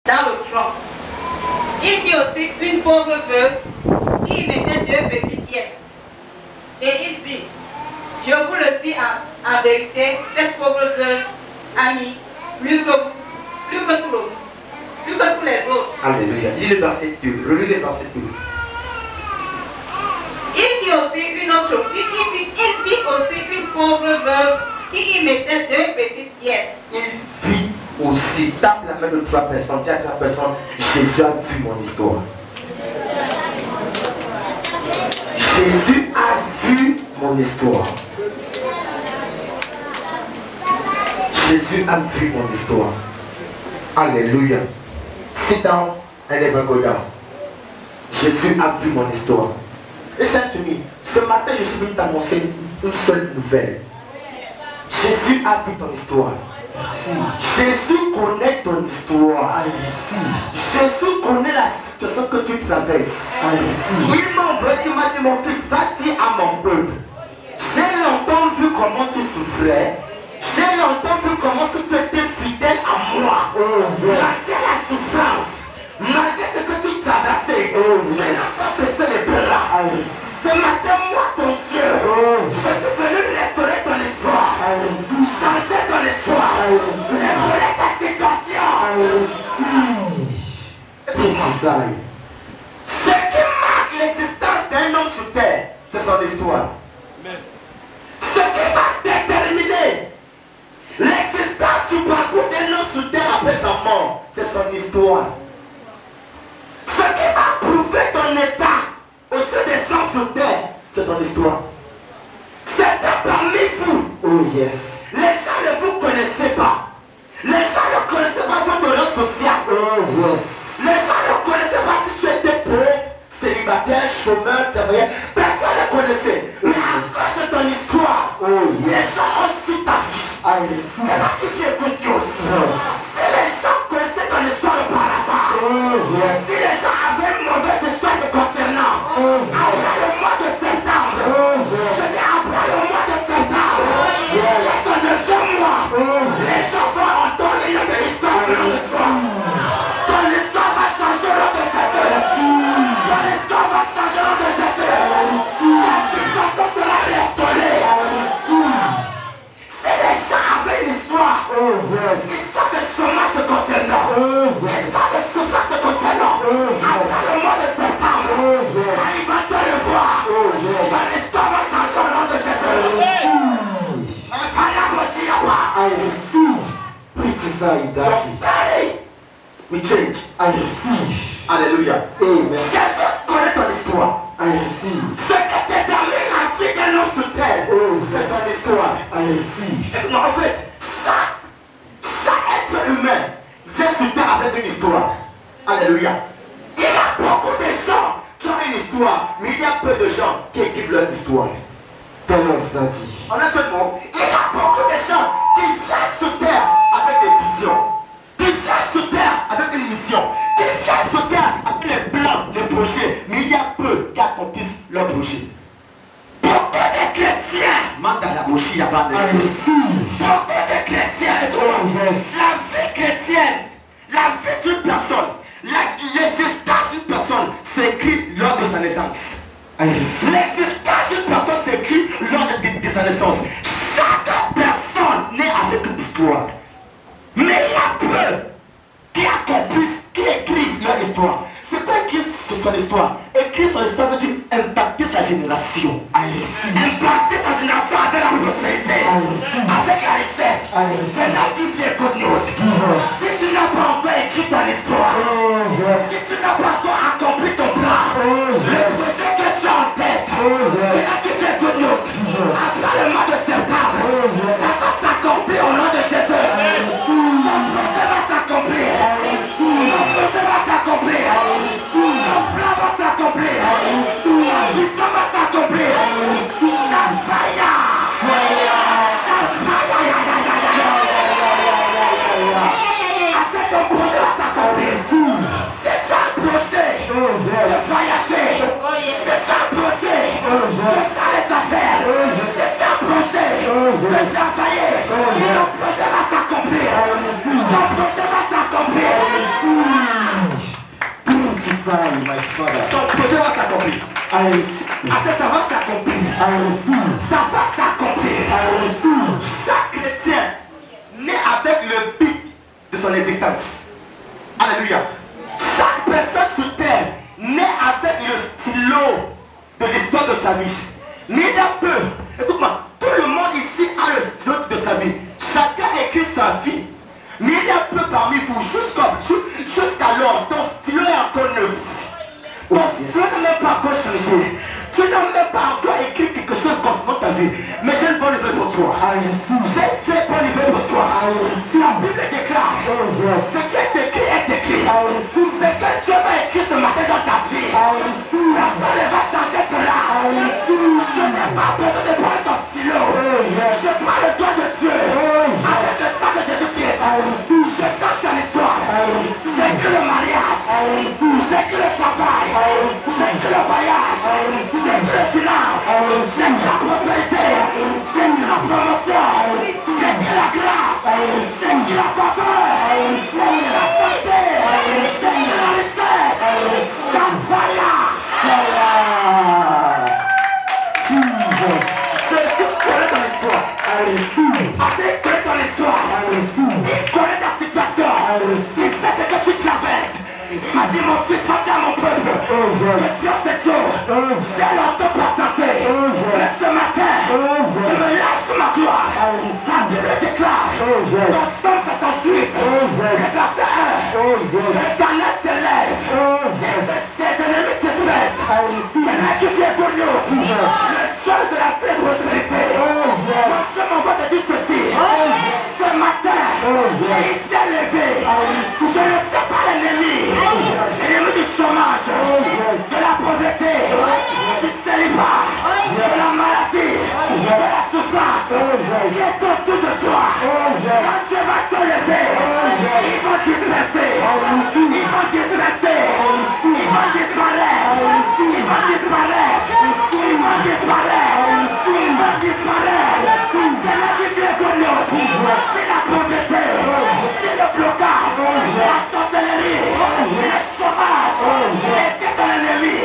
dans le tronc. Il vit aussi une pauvre veuve qui mettait 2 petites pièces. Et il dit, je vous le dis en vérité, cette pauvre veuve a mis plus que vous, plus que tout le monde, plus que tous les autres. Alléluia. Lis le verset 2. Relis le verset 2. Il vit aussi une autre, il vit aussi une pauvre veuve qui y mettait 2 petites pièces. Il vit aussi. Tape la main de 3 personnes. Dis à 3 personnes, Jésus a vu mon histoire. Jésus a vu mon histoire. Jésus a vu mon histoire. Alléluia. Sit down and never go down. Jésus a vu mon histoire. Listen to me. Ce matin, je suis venu t'annoncer une seule nouvelle. Jésus a vu ton histoire. Jésus connaît ton histoire. Jésus connaît la situation que tu traverses. Il m'a envoyé, il m'a dit, mon fils, va dire à mon peuple. J'ai longtemps vu comment tu souffrais. J'ai longtemps vu comment tu étais fidèle à moi. Malgré la souffrance, malgré ce que tu traversais, tu n'as pas baissé les bras. Ce matin, moi, ton Dieu, je suis venu restaurer ton histoire, changer ton histoire, restaurer ta situation. Ce qui marque l'existence d'un homme sur terre, c'est son histoire. Ce qui va déterminer l'existence du parcours d'un homme sur terre après sa mort, c'est son histoire. Ce qui va prouver ton état au sein des hommes sur terre, c'est ton histoire. Certains parmi vous, les gens ne vous connaissaient pas. Les gens ne connaissaient pas votre rang social. Les gens ne connaissaient pas si tu étais pauvre, célibataire, chômeur, travailleur. Personne ne connaissait. Mais à cause de ton histoire, les gens ont su ta vie. C'est là qui vient good news. Si les gens connaissaient ton histoire auparavant, si les gens avaient une mauvaise histoire te concernant, après le mois de septembre, je dis après le mois de septembre, c'est ton 9e mois, les gens vont entendre une de l'histoire venant de toi. Ton histoire va changer lors de Jésus. Ton histoire va changer lors de Jésus. La situation sera restaurée. Si les gens avaient une histoire, histoire de chômage te concernant, histoire de souffrance te concernant, après le mois de septembre, quand ils vont te revoir, ton histoire va changer au nom de Jésus. We change. I receive. Alléluia. Amen. Jésus connaît ton histoire. I receive. Ce qui détermine la vie d'un homme sur terre, c'est son histoire. I receive. Non, en fait, chaque être humain vient sur terre avec une histoire. Alléluia. Il y a beaucoup de gens qui ont une histoire, mais il y a peu de gens qui écrivent leur histoire. En un seul mot, il y a beaucoup de gens qui viennent sur terre avec des visions, qui viennent sur terre avec une mission, qui viennent sur terre avec les plans, les projets, mais il y a peu qui accomplissent leur projet. Beaucoup de chrétiens, beaucoup de chrétiens, la vie chrétienne, la vie d'une personne, l'existence d'une personne s'écrit lors de sa naissance. L'existence d'une personne s'écrit lors de sa naissance. Chaque personne naît avec une histoire. Mais il y a peu qui accomplissent, qui écrivent leur histoire. C'est pas écrire son histoire. Écrire son histoire veut dire impacter sa génération. Impacter sa génération avec la prospérité, avec la richesse. C'est là qu'il vient good news. Si tu n'as pas encore écrit ton histoire, si tu n'as pas encore accompli ton plan, le projet que tu as en tête, c'est là qu'il vient good news. Après le mois de septembre, ça va s'accomplir au nom de Jésus. Ton projet va s'accomplir. Ton projet va s'accomplir. Ton plan va s'accomplir. Ta vision va s'accomplir. Chafaya. Assez ton projet va s'accomplir. C'est toi le projet. my Father. Ton projet va s'accomplir. Ça va s'accomplir. Ça va s'accomplir. Chaque chrétien naît avec le but de son existence. Alléluia. Chaque personne sur terre naît avec le stylo de l'histoire de sa vie. Nul n'a peu. Écoute-moi, tout le monde ici a le stylo de sa vie. Chacun écrit sa vie. Nul n'a peu parmi vous, jusqu'alors, ton stylo est encore neuf. Ton stylo n'a même pas encore changé. Tu n'as même pas encore écrit quelque chose concernant ta vie. Mais j'ai une bonne nouvelle pour toi. J'ai une très bonne nouvelle pour toi. La Bible déclare ce qui est écrit est écrit. Ce que Dieu va écrire ce matin dans ta vie. Personne ne va changer cela. Je n'ai pas besoin de prendre ton stylo. Je prends le doigt de Dieu. Avec le sang de Jésus-Christ. Je change ton histoire. J'écris le mariage. J'écris le travail. J'écris le voyage. J'écris les finances. J'écris la propriété. J'écris la promotion. J'écris la grâce. J'écris la faveur. J'écris la santé. J'écris la richesse. J'envoie. Jésus connaît ton histoire. Assez connaît ton histoire. Il connaît ta situation. Il sait ce que tu traverses. Il m'a dit, mon fils, va dire à mon peuple, le Dieu c'est tout. J'ai longtemps patienté. Mais ce matin, je me lève sur ma gloire. La Bible déclare, dans Somme 68, verset 1, l'Éternel se lève, et ses ennemis t'espècent. C'est là qui fait good news. Le Dieu de la prospérité. Mon Dieu m'envoie te dire ceci. Ce matin, il s'est levé. Je ne sais pas l'ennemi. L'ennemi du chômage, de la pauvreté, du célibat, de la maladie, de la souffrance qui est autour de toi. Quand tu vas se lever, ils vont disperser, ils vont disperser, ils vont disparaître, ils vont disparaître, ils vont disparaître, ils vont disparaître. C'est la vie qui est connue, c'est la pauvreté, c'est le blocage, la sorcellerie, le chômage, et c'est ton ennemi.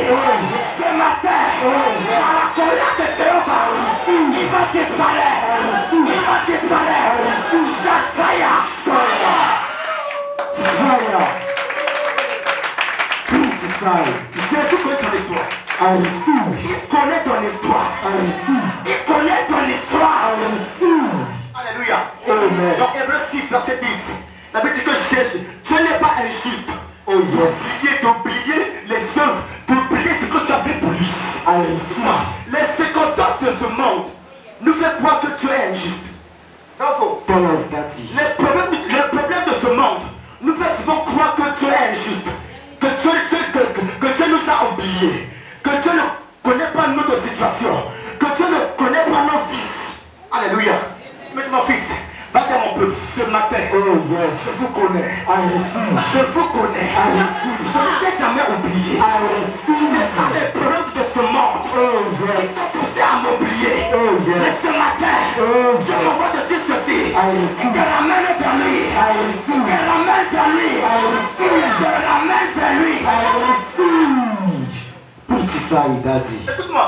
Ce matin, dans la colère de Jéhovah, il va disparaître, il va disparaître. Chaque fire, Jésus connaît ton histoire. Il connaît ton histoire. Il connaît ton histoire. Alléluia. Dans Hébreux 6, verset 10, la Bible dit que Jésus, Dieu n'est pas injuste. D'oublier les œuvres, d'oublier ce que tu as fait pour lui. Les circonstances de ce monde nous fait croire que tu es injuste. Les problèmes de ce monde nous fait souvent croire que tu es injuste, que Dieu nous a oubliés, que Dieu ne connaît pas notre situation, que Dieu ne connaît pas nos vies. Alléluia. Mais mon fils, va dire mon peuple, ce matin, je vous connais. Je vous connais. Je ne t'ai jamais oublié. C'est ça les problèmes de ce monde qui t'ont poussé à m'oublier. Mais ce matin, je m'envoie te dire ceci. Il te ramène vers lui. Il te ramène vers lui. Il te ramène vers lui. Écoute-moi.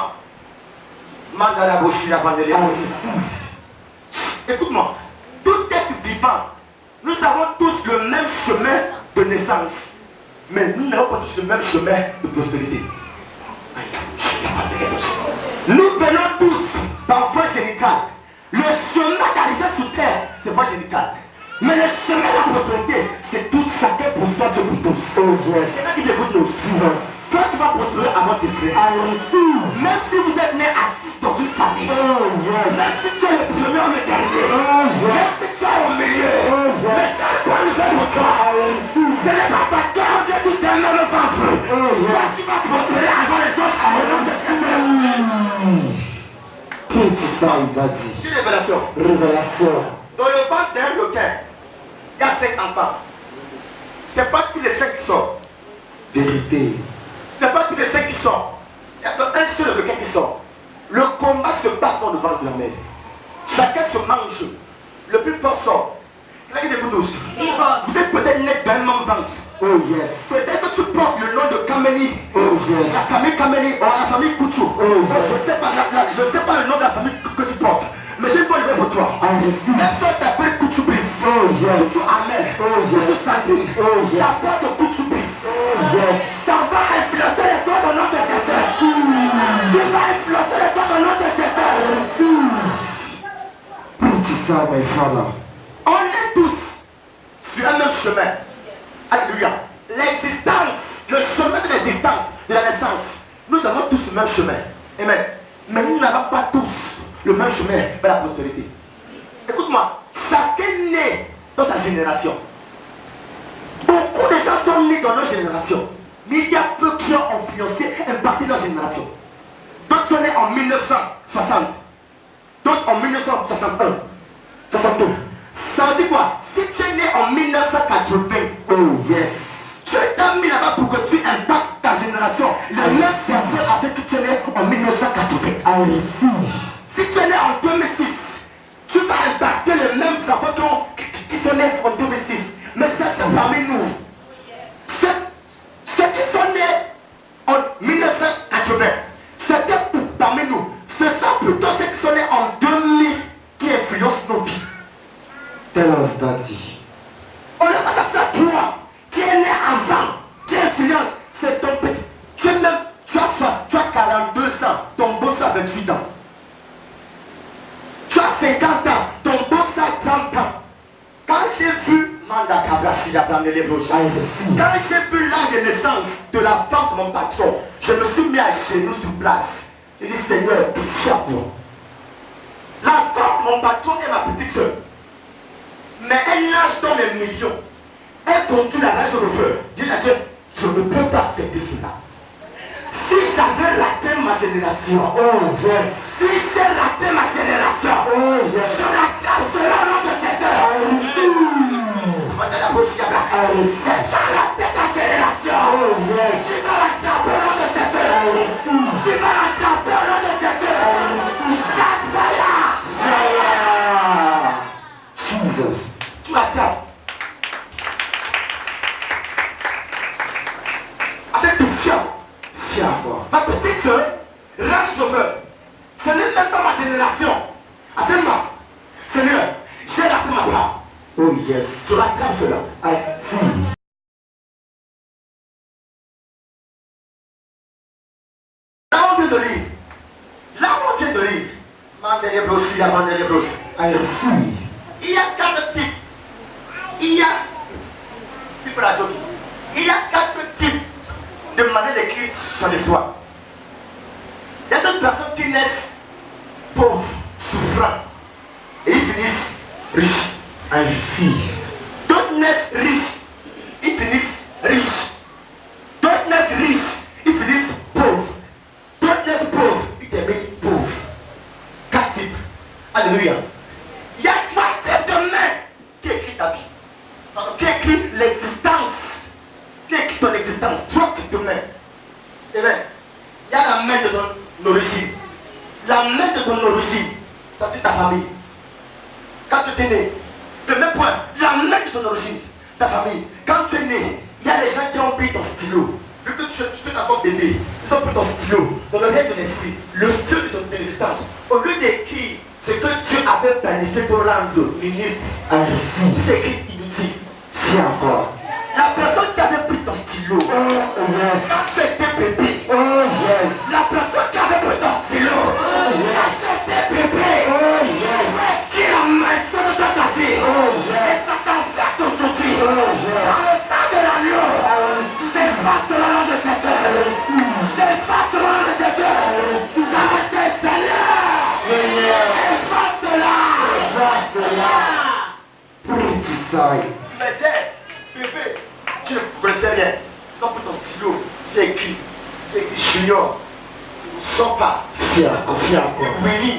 Écoute-moi. Tout être vivant, nous avons tous le même chemin de naissance, mais nous n'avons pas tous le même chemin de prospérité. Nous venons tous par voie génitale. Le chemin d'arriver sur terre, c'est voie génitale. Mais le chemin de la prospérité, c'est tout chacun pour soi, Dieu pour tous. C'est là qui écoute nos suivants. Toi, tu vas prospérer avant tes frères. Même si vous êtes né assis dans une famille, même si tu es le premier ou le dernier, même si tu es au milieu, mais chaque bonne nouvelle pour toi, ce n'est pas parce qu'un Dieu tout est même ventre. Toi, tu vas prospérer avant les autres au nom de Jésus. C'est une révélation. Dans le ventre d'un requin, il y a 5 enfants. C'est pas tous les 5 qui sortent. Vérité. C'est pas tous les 5 qui sortent. Il y a un seul requin qui sort. Le combat se passe dans le ventre de la mer. Chacun se mange. Le plus fort sort. Vous êtes peut-être né d'un même ventre. Peut-être que tu portes le nom de Cameroun. Kameni, la famille Kameni, la famille Kouchou. Je sais pas le nom de la famille que tu portes. Mais j'ai une bonne nouvelle pour toi. Même si on t'appelle Kouchou Brice, Kouchou Amel, Kouchou Sandrine, la foi de Kouchou Brice, ça va influencer les soins de notre chercheur. Tu vas influencer les soins de notre chercheur. Pour ça, mes frères, on est tous sur un même chemin. Alléluia. L'existence, le chemin de l'existence, de la naissance, nous avons tous le même chemin. Amen. Mais nous n'avons pas tous le même chemin vers la postérité. Écoute-moi, chacun né dans sa génération. Beaucoup de gens sont nés dans leur génération. Mais il y a peu qui ont influencé, impacté leur génération. D'autres sont nés en 1960. D'autres en 1961. 62. Ça veut dire quoi? Si tu es né en 1980, tu es mis là-bas pour que tu impactes ta génération. Les mêmes personnes avec qui tu es né en 1980. Si tu es né en 2006, tu vas impacter les mêmes enfants qui sont nés en 2006. Mais c'est parmi nous. Ceux qui sont nés en 1980, c'était parmi nous. Ce sont plutôt ceux qui sont nés en 2000 qui influencent nos vies. Tell us, Daddy. On a pas ça à toi qui est né avant, qui influence, c'est ton petit. Tu as 42 ans, ton boss a 28 ans. Tu as 50 ans, ton boss a 30 ans. Quand j'ai vu Manda Kabrashi, quand j'ai vu l'âge de naissance de la femme de mon patron, je me suis mis à genoux sur place. J'ai dit, Seigneur, fiable. La femme de mon patron est ma petite soeur. Mais elle nage dans les millions. Elle conduit la nage au feu. Dis à Dieu, je ne peux pas accepter cela. Si j'avais raté ma génération, si j'ai raté ma génération, je rattrape cela au nom de Jésus. Si tu as raté ta génération, tu vas rattraper au nom de Jésus. Tu vas rattraper au nom de Jésus. Jesus. Tu rattrapes. C'est tout fier. Fier quoi. Ma petite soeur, Range Rover, ce n'est même pas ma génération. Asseyez-moi. Seigneur, j'ai raté ma part. Oh yes. Tu rattrapes cela. I see. Là on vient de lire. Là on vient de lire. Mandez brochures, avant les brochures. I see. Il y a 4 types. Il y a 4 types de manière d'écrire son histoire. Il y a d'autres personnes qui naissent pauvres, souffrants, et ils finissent riches. D'autres naissent riches, ils finissent riches. D'autres naissent riches, ils finissent pauvres. D'autres naissent pauvres, ils terminent pauvres. 4 types. Alléluia. Il y a 3 types de mains qui écrit ta vie. Qui écrit l'existence. Qui écrit ton existence. 3 types de mains. Et bien, il y a la main de ton origine. La main de ton origine, ça c'est ta famille. Quand tu es né, le même point, la main de ton origine, ta famille. Quand tu es né, il y a les gens qui ont pris ton stylo. Vu que tu es encore bébé, ils ont pris ton stylo. Dans le règne de l'esprit, le stylo de ton existence. Au lieu d'écrire ce que Dieu avait planifié pour rendre ministre, c'est écrit inutile. C'est encore. La personne qui avait pris ton stylo, quand tu étais bébé, la personne qui avait pris ton stylo, quand tu étais bébé, qui a maîtrisé de ta vie, et ça t'enferte aujourd'hui, dans le sang de l'agneau, j'efface le nom de Jésus, j'efface le nom de Jésus, ça va être Seigneur, efface-la, mais bébé, tu ne connaissais rien. Ils ont pris ton stylo, tu as écrit, junior, tu ne sors pas. Fier, Willy,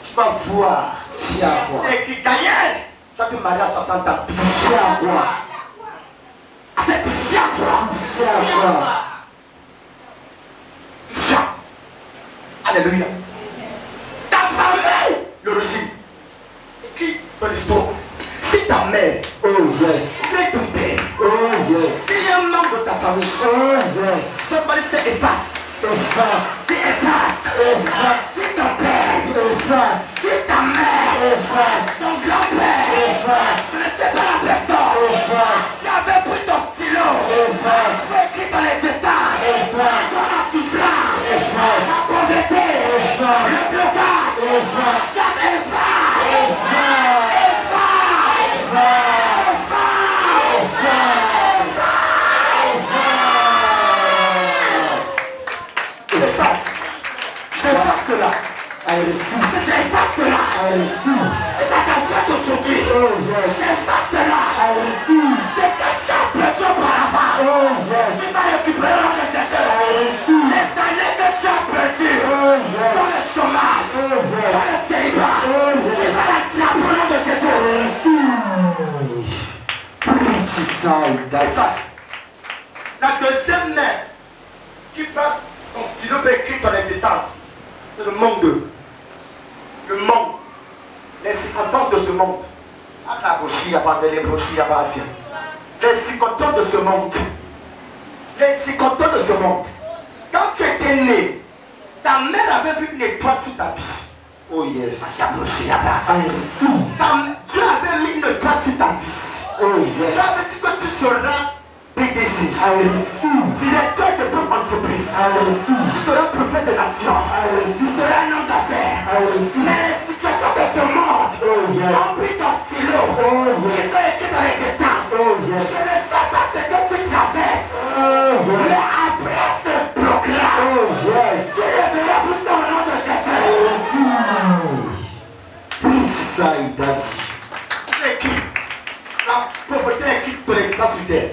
tu vas voir. Tu as écrit Daniel, tu vas te marier à 60 ans. Fier quoi? C'est fier quoi? Fier. Alléluia. Ta famille, l'origine. Écris ton histoire. Si ta mère, c'est ton père, si un membre sur ta famille. Somebody say efface. C'est efface. C'est ton père. C'est ta mère. Ton grand-père. Tu ne sais pas la personne. Tu avais pris ton stylo. Tu as écrit ton existence. Ton souffrance. Ta pauvreté. Le blocage. Ça j'efface cela. J'efface cela. C'est ça t'a fait aujourd'hui. J'efface cela. C'est que tu as perdu auparavant. Tu vas récupérer le nom de chercheur. Les années que tu as perdues dans le chômage, dans le célibat, tu vas l'attraper au nom de chercheur. La deuxième main qui passe ton stylo pour écrire ton existence, c'est le monde. Le monde. Les circonstances de ce monde. Les circonstances de ce monde. Les circonstances de ce monde. Quand tu étais né, ta mère avait vu une étoile sous ta vie. Oh yes. Tu avais mis une étoile sur ta vie. Oh yes. Tu avais dit que tu seras PDG, directeur de ton entreprise, tu seras prophète de nation, tu seras un homme d'affaires. Mais les situations de ce monde ont pris ton stylo, ils sont écrits dans l'existence. Je ne sais pas ce que tu traverses, mais après ce programme, tu reverras pour ça au nom de Jésus. C'est écrit, la pauvreté est écrite dans l'existence sur terre.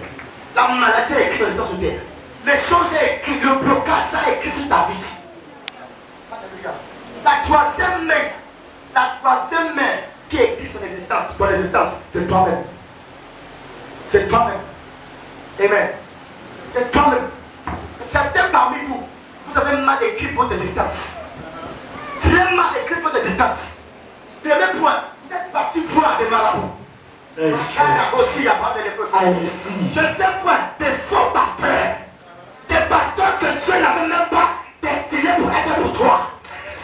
La maladie est écrite dans l'existence sur terre. Les choses sont écrites, le blocage ça est écrit sur ta vie. La troisième main qui est écrite sur l'existence, ton existence, c'est toi-même. C'est toi-même. Amen. C'est toi-même. Certains parmi vous, vous avez mal écrit votre existence. Très mal écrit votre existence. Premier point, vous êtes parti voir des malades. Deuxième point, des faux pasteurs. Des pasteurs que Dieu n'avait même pas destinés pour être pour toi.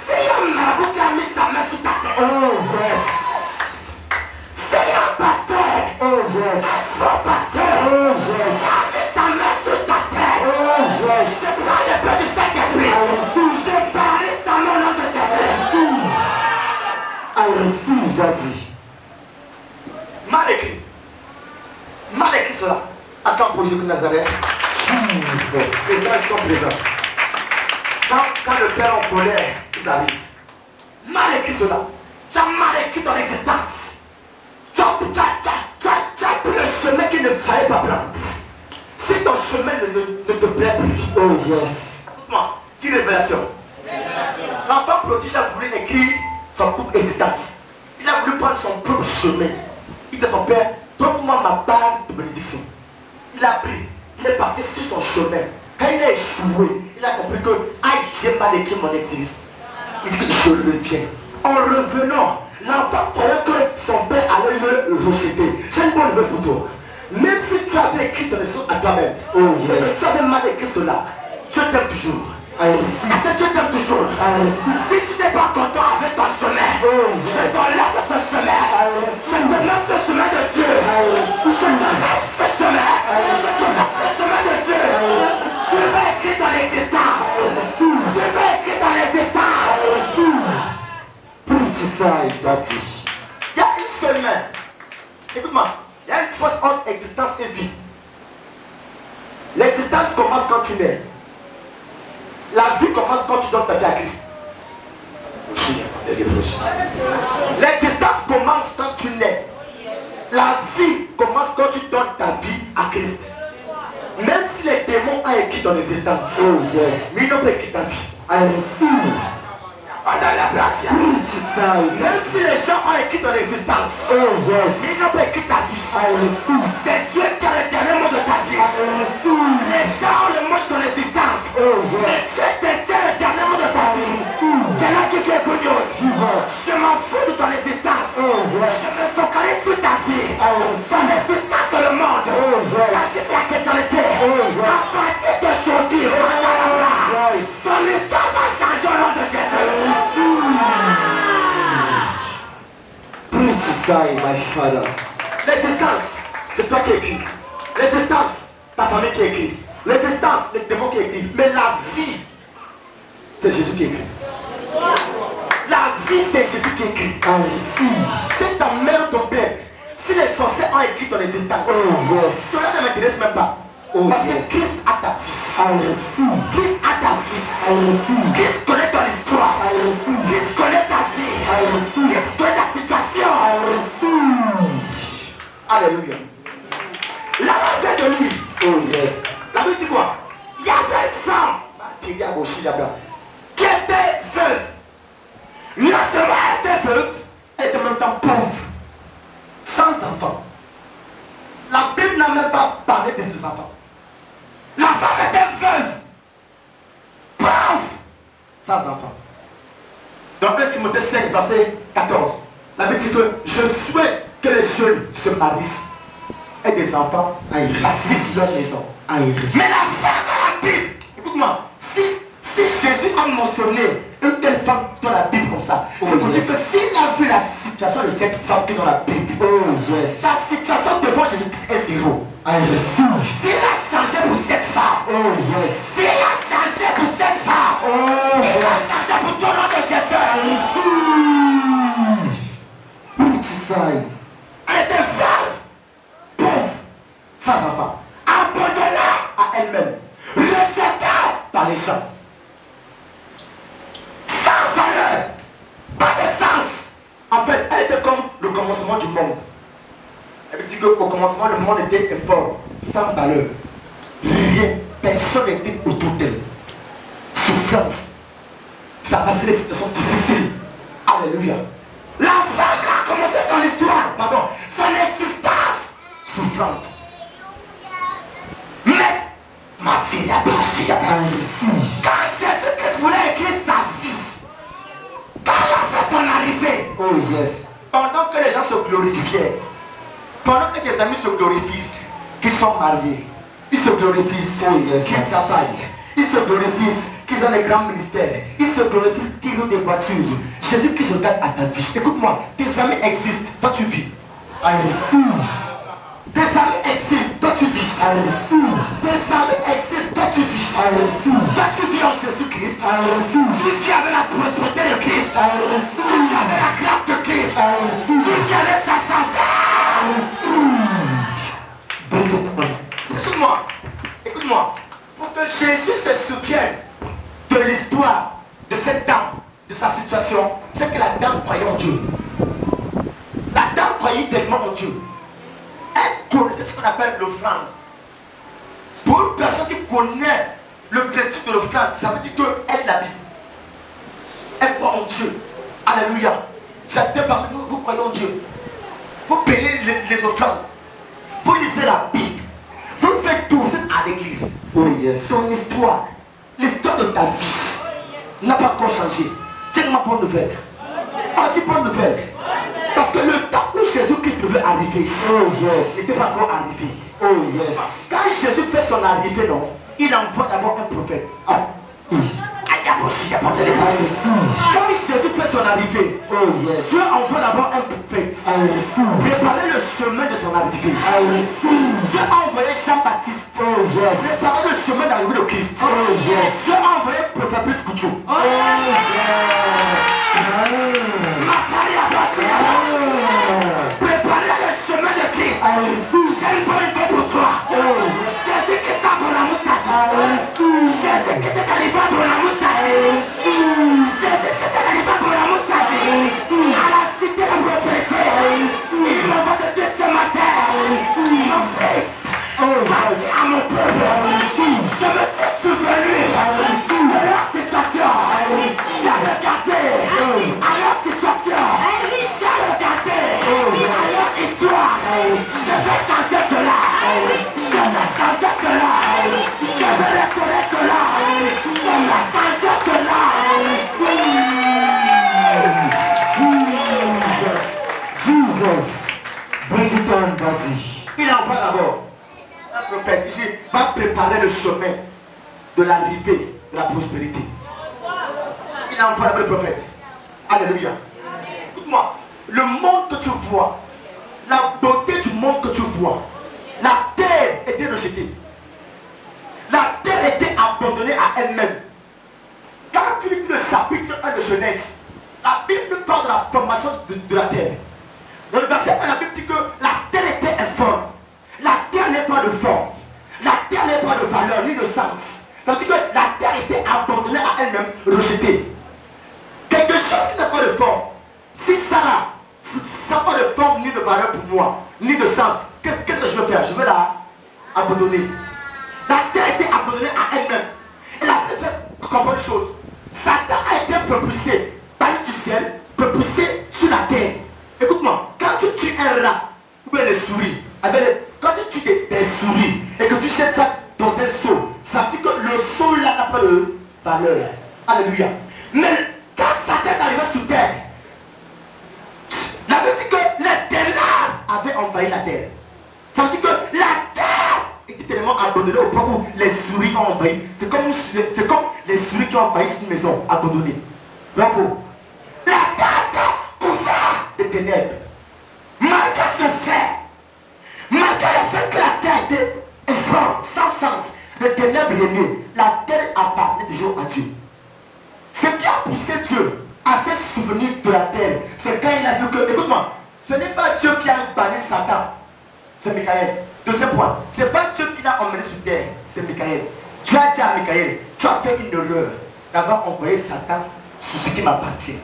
C'est un marabout qui a mis sa main sous ta tête. C'est un pasteur, un faux pasteur qui a mis sa main sous ta tête. Je prends le peu du Saint-Esprit. Je parle sans mon nom de Jésus. Mal écrit. Mal écrit cela. Attends pour Jésus de Nazareth. C'est ça qui sont présents. Quand le Père en colère, il arrive. Mal écrit cela. Tu as mal écrit ton existence. Tu as pris le chemin qu'il ne fallait pas prendre. Si ton chemin ne te plaît plus. Oh yes. Écoute-moi, c'est révélation. L'enfant prodige a voulu écrire son propre existence. Il a voulu prendre son propre chemin. Il dit à son père, donne-moi ma part de bénédiction. Il a pris, il est parti sur son chemin. Quand il a échoué, il a compris que j'ai mal écrit mon existence. Il dit que je reviens. En revenant, l'enfant croyait que son père allait le rejeter. J'ai une bonne nouvelle pour toi. Même si tu avais écrit ton existence à toi-même, mais que tu avais mal écrit cela, Dieu t'aime toujours. Est-ce que Dieu t'aime toujours? Si tu n'es pas content avec ton chemin, je t'enlève de ce chemin. Je te laisse ce chemin de Dieu. Je te laisse ce chemin. Je te laisse ce chemin de Dieu. Tu vas écrire dans l'existence. Tu vas écrire dans l'existence. Il y a une seule main. Écoute-moi, il y a une différence entre existence et vie. L'existence commence quand tu nais. La vie commence quand tu donnes ta vie à Christ. L'existence commence quand tu nais. La vie commence quand tu donnes ta vie à Christ. Même si les démons ont écrit ton existence, mais ils n'ont pas écrit ta vie. Pendant la place, même si les gens ont écrit ton existence, mais ils n'ont pas écrit ta vie. C'est Dieu qui a le dernier mot de ta vie. Les gens ont le mot de ton existence, mais Dieu détient le dernier mot de ta vie. Quelqu'un qui fait good news, je m'en fous de ton existence. Je me focalise sur ta vie. Ton existence sur le monde, la chrétienté. À partir d'aujourd'hui, ton histoire va changer au nom de Jésus. Prophesy, my father. L'existence, c'est toi qui écris. L'existence, ta famille qui écrit. L'existence, les démons qui écrivent. Mais la vie, c'est Jésus qui écrit. La vie, c'est Jésus qui écrit. C'est ta mère ou ton père. Si les sorciers ont écrit ton existence, cela ne m'intéresse même pas. Parce que Christ a ta vie. Christ a ta vie. Christ connaît ton histoire. Christ connaît ta vie. Christ connaît ta situation. Alléluia. La mort vient de lui. La Bible dit quoi? Il y avait une femme qui était veuve. Non seulement elle était veuve, elle était en même temps pauvre. Sans enfant. La Bible n'a même pas parlé de ses enfants. La femme était veuve. Pauvre. Sans enfant. Dans 1 Timothée 5, verset 14, la Bible dit que je souhaite que les jeunes se marient et des enfants assistent leur maison. Mais la femme de la Bible, écoute-moi, si Jésus a mentionné une telle femme dans la Bible comme ça, c'est pour dire que s'il a vu la situation de cette femme qui est dans la Bible, sa situation devant Jésus est zéro. S'il a changé pour cette femme, s'il a changé pour cette femme, il a changé pour ton nom de Jésus. Elle était veuve, pauvre, sans enfant, abandonnée à elle-même, rejetée par les gens, sans valeur, pas de sens. En fait, elle était comme le commencement du monde. Elle dit qu'au commencement, le monde était informe, sans valeur. Rien, personne n'était autour d'elle. Souffrance. Ça passait des situations difficiles. Alléluia. La femme a commencé son histoire, pardon, son existence souffrante. Mais, quand Jésus-Christ voulait écrire sa vie, quand il a fait son arrivée, pendant que les gens se glorifiaient, pendant que tes amis se glorifient, qu'ils sont mariés, ils se glorifient, qu'ils travaillent, ils se glorifient, qu'ils ont les grands ministères, ils se glorifient, qu'ils ont des voitures. Jésus-Christ regarde à ta vie. Écoute-moi, tes amis existent, toi tu vis. Tes amis existent, toi tu vis. Tes amis existent, toi tu vis. Toi tu vis en Jésus-Christ. Tu vis avec la prospérité de Christ. Tu vis avec la grâce de Christ. Tu vis avec sa faveur. Écoute-moi, écoute-moi. Pour que Jésus se souvienne de l'histoire de cette dame, de sa situation, c'est que la dame croyait en Dieu. La dame croyait tellement en Dieu. Elle connaissait ce qu'on appelle l'offrande. Pour une personne qui connaît le principe de l'offrande, ça veut dire qu'elle la Bible. Elle croit en Dieu. Alléluia. Certains parmi vous croyez en Dieu. Vous payez les offrandes. Vous lisez la Bible. Vous faites tout, vous êtes à l'église. Ton histoire, l'histoire de ta vie n'a pas encore changé. C'est une bonne nouvelle. C'est une bonne nouvelle. Parce que le temps où Jésus-Christ devait arriver, n'était pas encore arrivé. Quand Jésus fait son arrivée, non, il envoie d'abord un prophète. Quand Jésus fait son arrivée, Dieu envoie d'abord un prophète. Préparer le chemin de son arrivée. Dieu a envoyé Jean-Baptiste. Préparer le chemin d'arrivée de Christ. Dieu a envoyé le prophète Couture. Préparer le chemin de Christ. J'ai une bonne idée pour toi. Jésus qui s'est pour la moussade. Jésus qui s'est arrivé pour la moussade. Jésus qui s'est arrivé pour la moussade. À la cité de la prospérité. Il m'envoie de Dieu ce matin. Mon fils, parti à mon peuple. Je me suis souvenu de leur situation. J'ai regardé à leur situation. J'ai regardé à leur histoire. Je vais changer cela. Je vais changer cela. Je vais restaurer cela. Je vais changer cela. Il envoie d'abord un prophète ici. va préparer le chemin de l'arrivée de la prospérité. Il a envoyé le prophète. Alléluia. Écoute-moi, le monde que tu vois, la beauté du monde que tu vois, la terre était rejetée. La terre était abandonnée à elle-même. Quand tu lis le chapitre 1 de Genèse, la Bible parle de la formation de la terre. Dans le verset 1, la Bible dit que la terre était informe. La terre n'est pas de forme. La terre n'est pas de valeur ni de sens. Tandis que la terre était abandonnée à elle-même, rejetée. Quelque chose qui n'a pas de forme. Si ça n'a pas de forme ni de valeur pour moi, ni de sens, qu'est-ce que je veux faire? Je veux la abandonner. La terre était abandonnée à elle-même. Elle a fait comprendre une chose. Satan a été propulsé par du ciel, propulsé sur la terre. Écoute-moi, quand tu tues un rat, ou bien les souris, quand tu tues des souris et que tu jettes ça dans un seau, ça veut dire que le seau là n'a pas de valeur. Alléluia. Mais quand Satan est arrivé sur terre, ça veut dire que les ténèbres avaient envahi la terre. Ça veut dire que la terre était tellement abandonnée au point où les souris ont envahi. C'est comme les souris qui ont envahi une maison abandonnée. Bravo. La terre était couverte de ténèbres. Malgré ce fait, malgré le fait que la terre était informe, sans sens, les ténèbres régnaient, la terre appartenait toujours à Dieu. Ce qui a poussé Dieu à se souvenir de la terre, c'est quand il a vu que, écoute-moi, ce n'est pas Dieu qui a banni Satan, c'est Michael. Deuxième point, ce n'est pas Dieu qui l'a emmené sur terre, c'est Michael. Tu as dit à Michael, tu as fait une erreur d'avoir envoyé Satan sur ce qui m'appartient.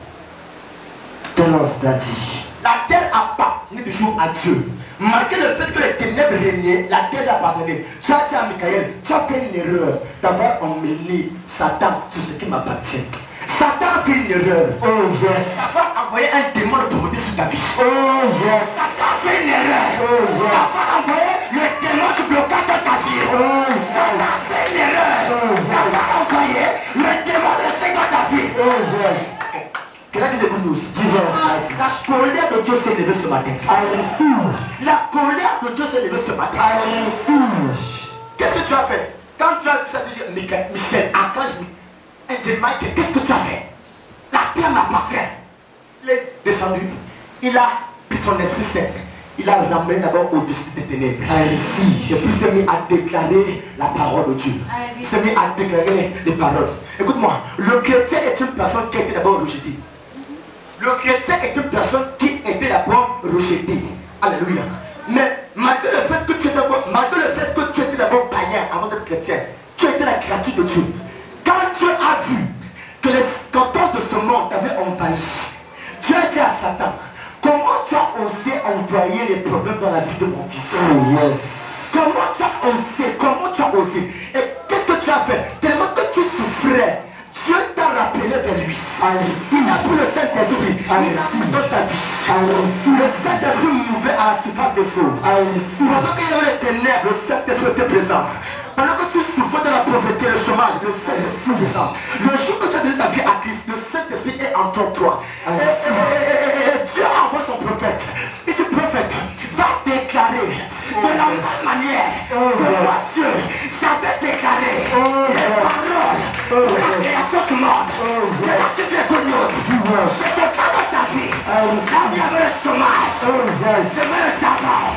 La terre appartenait toujours à Dieu. Malgré le fait que les ténèbres régnaient, la terre appartenait. Tu as dit à Michael, tu as fait une erreur d'avoir emmené Satan sur ce qui m'appartient. Satan a fait une erreur. Oh yes. D'avoir envoyé un démon de pauvreté sur ta vie. Oh yes. Satan a fait une erreur. Oh yes. D'avoir envoyé le démon du blocage dans ta vie. Oh yes. Satan a fait une erreur. Oh yes. D'avoir envoyé le démon de l'échec dans ta vie. Oh yes. La colère de Dieu s'est levée ce matin. La colère de Dieu s'est levée ce matin. Qu'est-ce que tu as fait? Quand tu as vu ça, tu dis, Michel, Archange, Michael, qu'est-ce que tu as fait? La terre m'appartient. Il est descendu. Il a pris son esprit saint. Il a ramené d'abord au-dessus des ténèbres. Et puis il s'est mis à déclarer la parole de Dieu. Il s'est mis à déclarer les paroles. Écoute-moi, le chrétien est une personne qui a été d'abord rejetée. Le chrétien est une personne qui était d'abord rejetée. Alléluia. Mais malgré le fait que tu étais d'abord païen avant d'être chrétien, tu étais la créature de Dieu. Quand Dieu a vu que les circonstances de ce monde t'avaient envahi, Dieu a dit à Satan, comment tu as osé envoyer les problèmes dans la vie de mon fils? Comment tu as osé? Et qu'est-ce que tu as fait? Tellement que tu souffrais, Dieu t'a rappelé vers lui. Il a pris le Saint-Esprit, il a pris dans ta vie. Le Saint-Esprit mouvait à la surface des eaux. Pendant qu'il y avait les ténèbres, le Saint-Esprit était présent. Pendant que tu souffres de la pauvreté, le chômage, le Saint-Esprit est présent. Le jour que tu as donné ta vie à Christ, le Saint-Esprit est en toi. Et Dieu envoie son prophète. Et ce prophète va déclarer de la même manière que toi, Dieu, j'avais déclaré les paroles de la création du monde. De la super news. Je déclare dans ta vie. Là où il y avait le chômage, je veux le travail.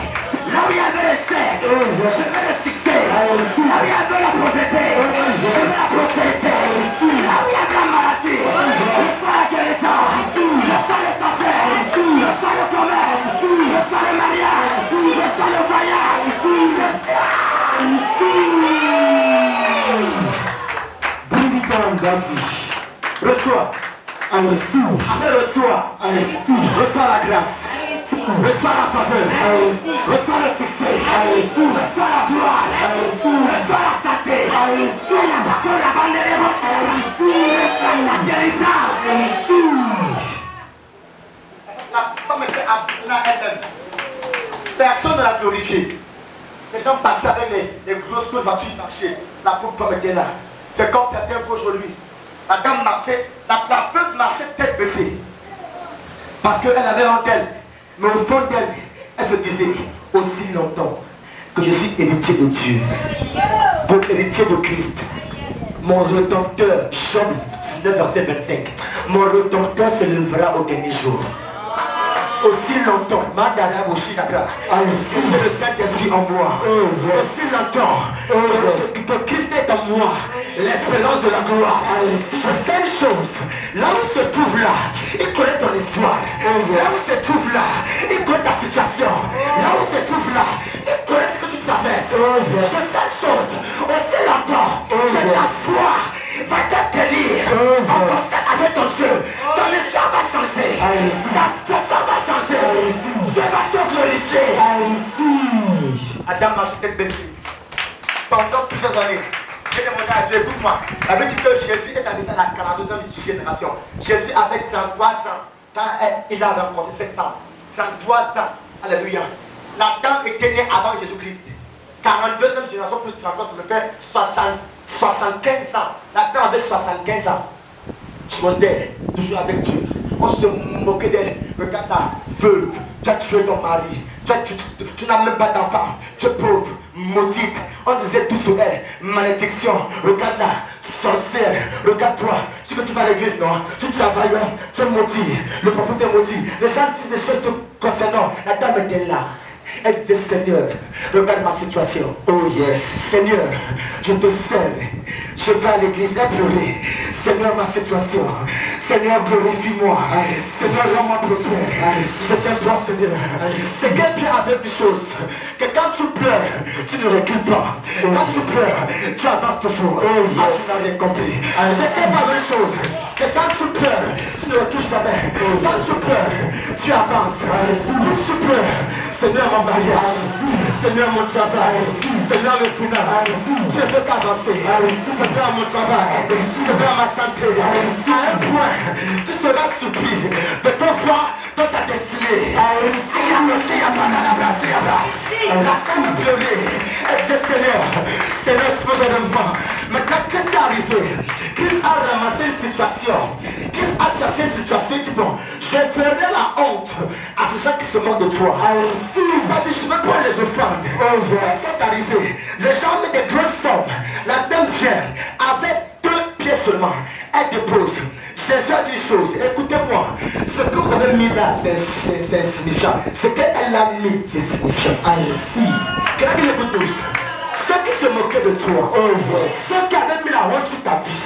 Là où il y avait le chèque, je veux le succès. Là où il y avait la pauvreté, je veux la prospérité. Là où il y avait la maladie, je sois la guérison. Je sois les affaires, je sois le commerce, je sois le mariage, je sois le voyage, reçois. Reçois la grâce. Reçois la faveur. Reçois le succès. Reçois la gloire. Reçois la santé. Reçois la bande de reçois la délivrance. La femme était à elle-même. Personne ne l'a glorifié. Les gens passaient avec les grosses voitures marchaient. La pauvre femme était là. C'est comme certains font aujourd'hui. La dame marchait, la veuve marchait tête baissée. Parce qu'elle avait honte d'elle. Mais au fond d'elle, elle se disait aussi longtemps que je suis héritier de Dieu, héritier de Christ. Mon Rédempteur, Job 19, verset 25. Mon Rédempteur se lèvera au dernier jour. Aussi longtemps, que le Saint-Esprit en moi, aussi longtemps que Christ est en moi, l'espérance de la gloire. Je sais une chose, là où se trouve là, il connaît ton histoire. Là où se trouve là, il connaît ta situation. Là où se trouve là, il connaît ce que tu traverses. Je sais une chose, aussi longtemps que ta foi va te tenir en contact avec ton Dieu. Ton histoire va changer. Ta situation va changer. Dieu va te glorifier. Adam marche tête baissée. Pendant plusieurs années, j'ai demandé à Dieu, écoute-moi. La Bible dit que Jésus est allé à la 42e génération. Jésus avait 33 ans quand il a rencontré cette femme. 33 ans. Alléluia. La dame était née avant Jésus-Christ. 42e génération plus 33, ça me fait 75 ans. La femme avait 75 ans. Je was there, toujours avec Dieu. On se moquait d'elle. Regarde la veuve, tu as tué ton mari. Tu n'as même pas d'enfant. Tu es pauvre, maudite. On disait tout sur elle. Malédiction. Regarde la sorcière. Regarde-toi. Tu que tu vas à l'église, non? Tu travailles, tu es maudit. Le prophète est maudit. Les gens disent des choses te concernant. La dame était là. Elle disait, Seigneur, regarde ma situation. Oh yes. Seigneur, je te sers. Je vais à l'église implorer. Seigneur, ma situation. Seigneur, glorifie-moi. Seigneur, rends-moi prospère. Je t'implore, Seigneur. C'est quel bien avec une chose. Que quand tu pleures, tu ne recules pas. Quand tu pleures, tu avances toujours. Oh yes. Ah, tu n'as rien compris. C'est quelle une chose. Que quand tu pleures, tu ne recules jamais. Quand tu pleures, tu avances. Plus tu pleures, Seigneur, mon mariage, Seigneur, mon travail, Seigneur, mes finances, je veux t'avancer. Seigneur, mon travail, Seigneur, ma santé. À un point, tu seras surpris de te voir dans ta destinée. La femme pleurée, elle dit, Seigneur, souverainement. Maintenant, qu'est-ce qui est arrivé? Christ a ramassé une situation. Christ a cherché une situation. Il dit, bon, je ferai la honte à ces gens qui se moquent de toi. Il a dit, je ne veux pas les offendre. Qu'est-ce qui est arrivé? Les gens mettent des grosses sommes. La dame vient avec 2 pieds seulement. Elle dépose. Jésus a dit une chose. Écoutez-moi. Ce que vous avez mis là, c'est insignifiant. Ce qu'elle a mis, c'est signifiant. Quelqu'un qui l'écoute tous. Ceux qui se moquaient de toi, ceux qui avaient mis la honte sur ta vie,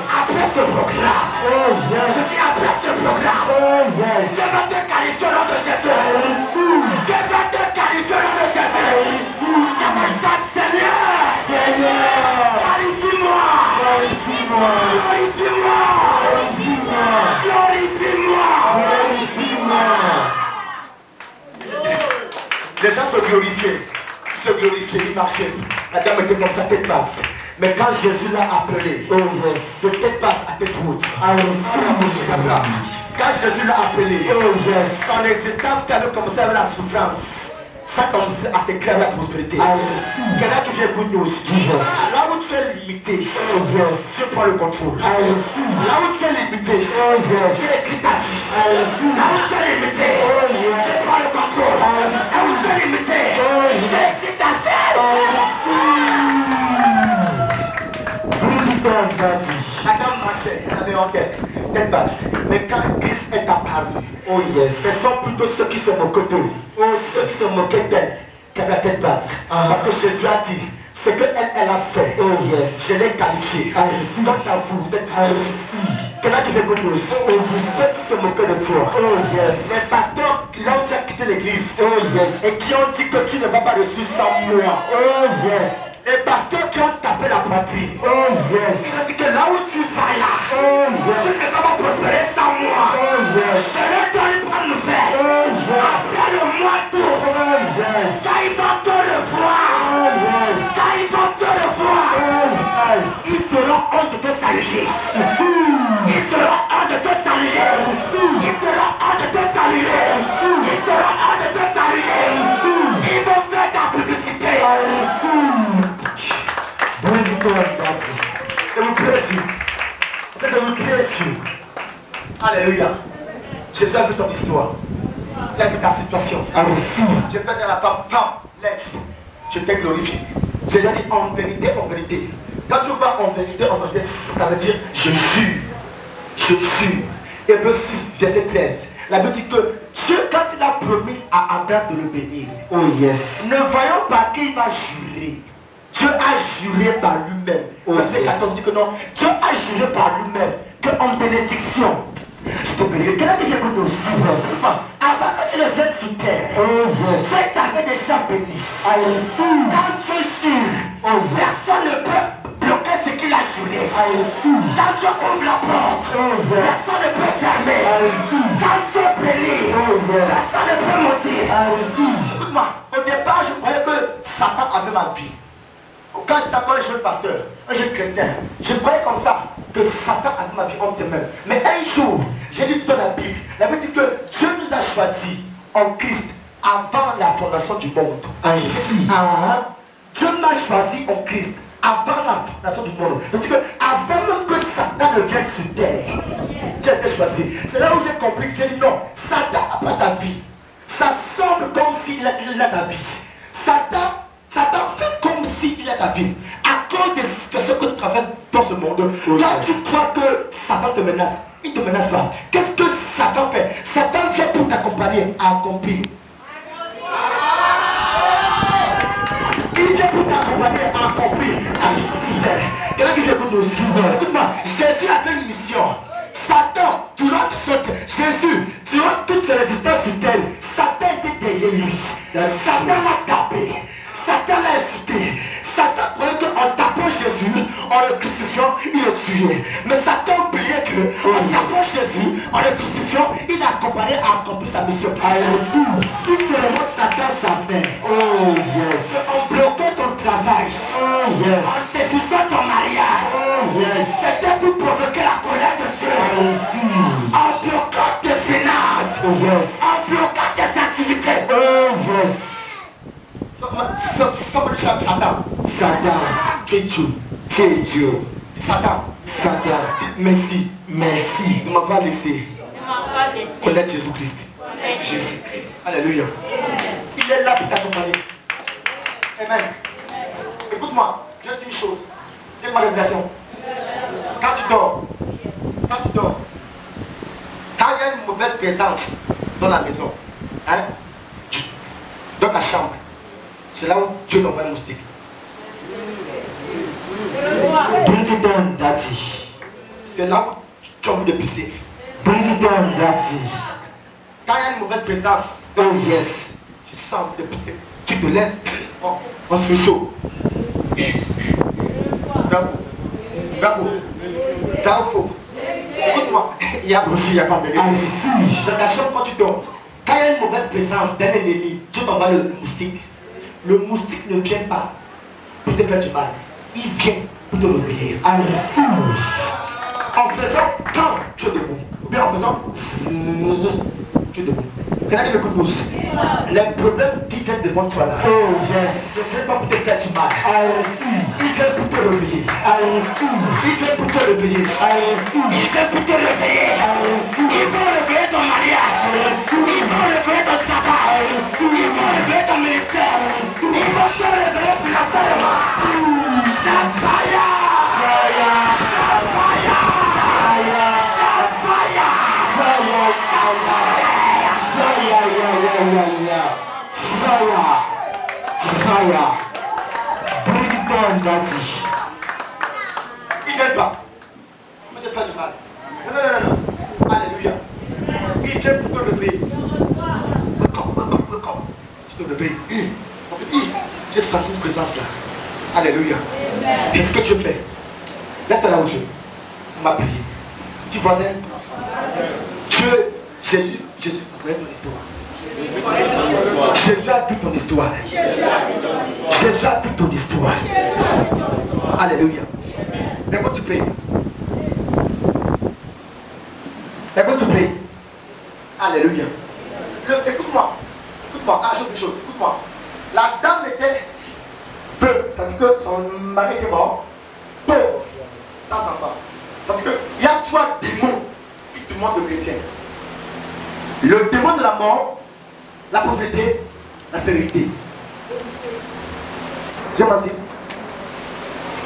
après ce programme, je dis après ce programme, je vais te qualifier au nom de Jésus. Je vais te qualifier au nom de Jésus. Je me chante, Seigneur, qualifie-moi, glorifie-moi, glorifie-moi. Les gens se glorifiaient. Se glorifier, il marchait. La dame était comme sa tête basse. Mais quand Jésus l'a appelé, de tête basse à tête haute. Quand Jésus l'a appelé, son existence qui avait commencé avec la souffrance, ça commence à s'éclairer la prospérité. Quelqu'un qui vient écouter aussi. Là où tu es limité, tu prends le contrôle. Là où tu es limité, tu écris ta vie. Là où tu es limité, tu prends le contrôle. Là où tu es limité, tu écris ta vie. Madame marchait, elle avait en tête basse. Mais quand Christ est apparu, ce sont plutôt ceux qui se moquaient d'eux, ceux qui se moquaient d'elle, qui avaient la tête basse. Parce que Jésus a dit, ce qu'elle a fait, je l'ai qualifié. Quant à vous, vous êtes ici. Quelqu'un qui fait beaucoup de choses. Ceux qui se moquaient de toi. Les pasteurs, là où tu as quitté l'église, et qui ont dit que tu ne vas pas reçu sans moi. Les pasteurs qui ont tapé la poitrine. Ils ont dit que là où tu vas là, tu ne vas pas prospérer sans moi. Je leur donne une bonne nouvelle. Après le mois d'août, quand ils vont te revoir, ils seront hors de te saluer. Ils seront hors de te saluer. Ils seront hors de te saluer. Ils seront hors de te saluer. Ils vont faire ta publicité. Je vous bless you. Alléluia. Jésus a vu ton histoire. Il a vu ta situation. Jésus a dit à la femme, laisse. je t'ai glorifié. J'ai déjà dit en vérité, en vérité. Quand tu vas en vérité, ça veut dire je jure. Je jure. Hébreux 6, verset 13. La Bible dit que Dieu, quand il a promis à Abraham de le bénir, Oh yes. ne voyons pas qu'il va jurer. Dieu a juré par lui-même. Verset 14 dit que non. Dieu a juré par lui-même qu'en bénédiction, je te bénirai. Quel est le que nous avant que tu ne viennes sur terre, Dieu t'avait déjà béni. Quand tu jures, personne ne peut bloquer ce qu'il a juré. Quand tu ouvres la porte, personne ne peut fermer. Quand tu es béni, personne ne peut mentir. Écoute-moi, au départ, je croyais que Satan avait ma vie. Quand j'étais encore un jeune pasteur, un jeune chrétien, je croyais comme ça que Satan avait ma vie entre ses mains. Mais un jour, j'ai lu dans la Bible dit que Dieu nous a choisis en Christ avant la fondation du monde. Dieu m'a choisi en Christ avant la fondation du monde. C'est-à-dire que avant même que Satan ne vienne sur terre, Dieu a été choisi. C'est là où j'ai compris que j'ai dit non, Satan n'a pas ta vie. Ça semble comme s'il a ta vie. Satan fait comme s'il a ta vie. À cause des situations que tu traverses dans ce monde, quand tu crois que Satan te menace, il ne te menace pas. Qu'est-ce que Satan fait? Satan vient pour t'accompagner à accomplir. Il vient pour t'accompagner à accomplir ta mission. Quelqu'un qui vient pour nous suivre. Écoute-moi, Jésus avait une mission. Satan, durant Jésus, durant toute sa résistance sur terre, Satan était derrière lui. Satan l'a tapé. Satan l'a insulté. Satan croyait qu'en tapant Jésus, en le crucifiant, il le tuait. Mais Satan oubliait qu'en tapant Jésus, en le crucifiant, il accompagnait à accomplir sa mission. Si seulement Satan savait, en bloquant ton travail, en défisant ton mariage, c'était pour provoquer la colère de Dieu. En bloquant tes finances, en bloquant tes activités. Somebody shout Satan. Satan, tu es Dieu. Tu es Dieu. Satan, merci. Merci. Ne m'a pas laissé connaître Jésus-Christ. Jésus-Christ. Alléluia. Il est là pour t'accompagner. Amen. Écoute-moi, je dis une chose. J'ai ma révélation. Quand tu dors, quand il y a une mauvaise présence dans la maison, dans ta chambre, c'est là où Dieu t'envoie un moustique. Bring it down, daddy. C'est là où tu as envie de pisser. Bring it down, daddy. Quand il y a une mauvaise présence, tu sens de pisser. Tu te lèves en sursaut. Bravo. Écoute-moi, il y a brûlé, il n'y a pas de dans la chambre quand tu dors, quand il y a une mauvaise présence d'un ennemi, tu t'envoies le moustique. Le moustique ne vient pas pour te faire du mal. Il vient pour te réveiller. En faisant tant, tu es debout. Ou bien en faisant tu es debout. Quelqu'un qui m'écoute tous. Les problèmes qui viennent devant toi là, ce n'est pas pour te faire du mal. Il vient pour te réveiller. Il vient pour te réveiller. Il vient pour te réveiller. Il va réveiller ton mariage. Il va réveiller ton travail. Il va réveiller ton ministère. Il va te réveiller financièrement. Shout fire! Shout fire! Shout fire! Fire! Bring it down, daddy. Il vient pas. On va te faire du mal. Non. Alléluia. Il vient pour te réveiller. Welcome. Tu te réveilles. Mon petit, j'ai senti une présence là. Alléluia. Qu'est-ce que tu fais? Lève-toi là où Dieu m'a prié. Dis voisin, Dieu, Jésus a vu ton histoire. Jésus a vu ton histoire. Jésus a vu ton histoire. Alléluia. Écoute, tu pries. Écoute, tu pries. Alléluia. Écoute-moi. Ajoute une chose. Écoute-moi. La dame était veuve. Ça veut dire que son mari était mort. Pauvre. Sans enfant. Ça veut dire qu'il y a 3 démons qui te montrent le chrétien. Le démon de la mort, la pauvreté, la stérilité. J'ai menti.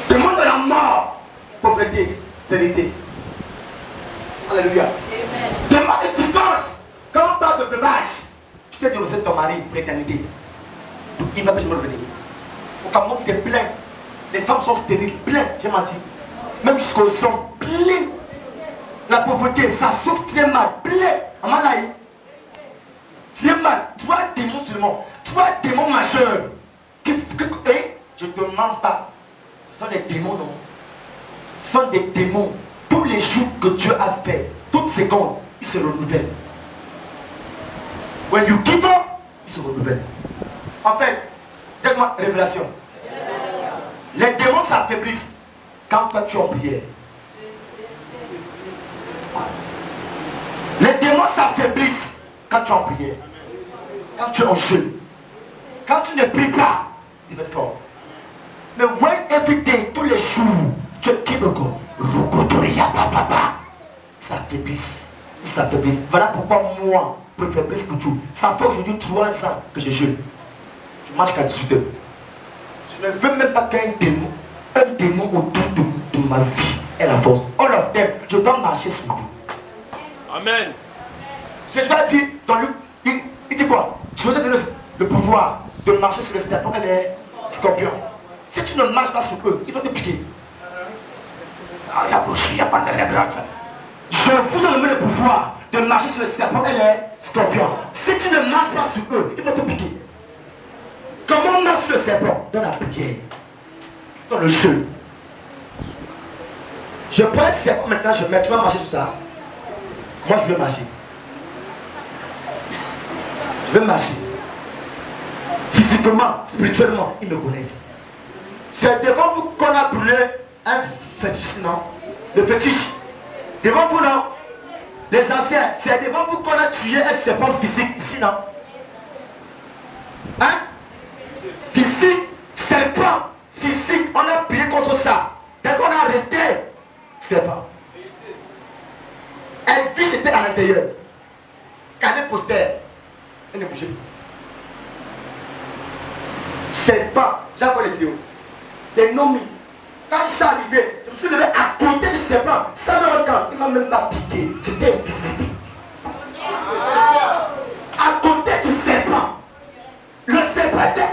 Démon de la mort, pauvreté, stérilité. Alléluia. Démon de divorce. Quand on parle de veuvage, tu t'es divorcé de ton mari pour l'éternité. Il va plus me revenir. Au Cameroun, c'est plein. Les femmes sont stériles, plein. J'ai menti. Même jusqu'au son, plein. La pauvreté, ça souffre très mal, plein. Amalaï. Très mal. Toi, démon seulement. Toi, démon majeur. Et je ne te mens pas. Ce sont des démons, non? Ce sont des démons. Tous les jours que Dieu a fait, toutes secondes, ils se renouvellent. When you give up, ils se renouvellent. En fait, dites-moi, révélation. Les démons s'affaiblissent quand toi tu es en prière. Les démons s'affaiblissent quand tu es en prière. Quand tu es en jeûne. Quand tu ne pries pas, ils vont fort. Mais when every day, tous les jours, tu es qui encore? Ça s'affaiblisse. Voilà pourquoi moi, je préfère plus que tout. Ça fait aujourd'hui 3 ans que je jeûne. Je marche qu'à 18 heures. Je ne veux même pas qu'un démon autour de ma vie ait la force. All of them, je dois marcher sur eux. Amen. C'est ça dit dans Luc. Il dit quoi? Je vous ai donné le pouvoir de marcher sur les serpents et les scorpions. Si tu ne marches pas sur eux, ils vont te piquer. Ah, il n'y a pas de révérence. Je vous ai donné le pouvoir de marcher sur les serpents et les scorpions. Si tu ne marches pas sur eux, ils vont te piquer. Comment on marche sur le serpent? Dans la prière. Dans le jeu. Je prends un serpent maintenant, je mets, tu vas marcher sur ça. Moi je veux marcher. Je veux marcher. Physiquement, spirituellement, ils me connaissent. C'est devant vous qu'on a brûlé un fétiche, non? Le fétiche. Devant vous, non? Les anciens, c'est devant vous qu'on a tué un serpent physique ici, non? Hein? Physique, serpent, physique, on a prié contre ça. Dès qu'on a arrêté, serpent. Un fiche était à l'intérieur. Canet postère. Elle ne bougeait plus. Serpent, j'ai encore les vidéos. Des noms. Quand je suis arrivé, je me suis levé à côté du serpent. Ça me regarde, il m'a même pas piqué. J'étais invisible. À côté du serpent. Le serpent était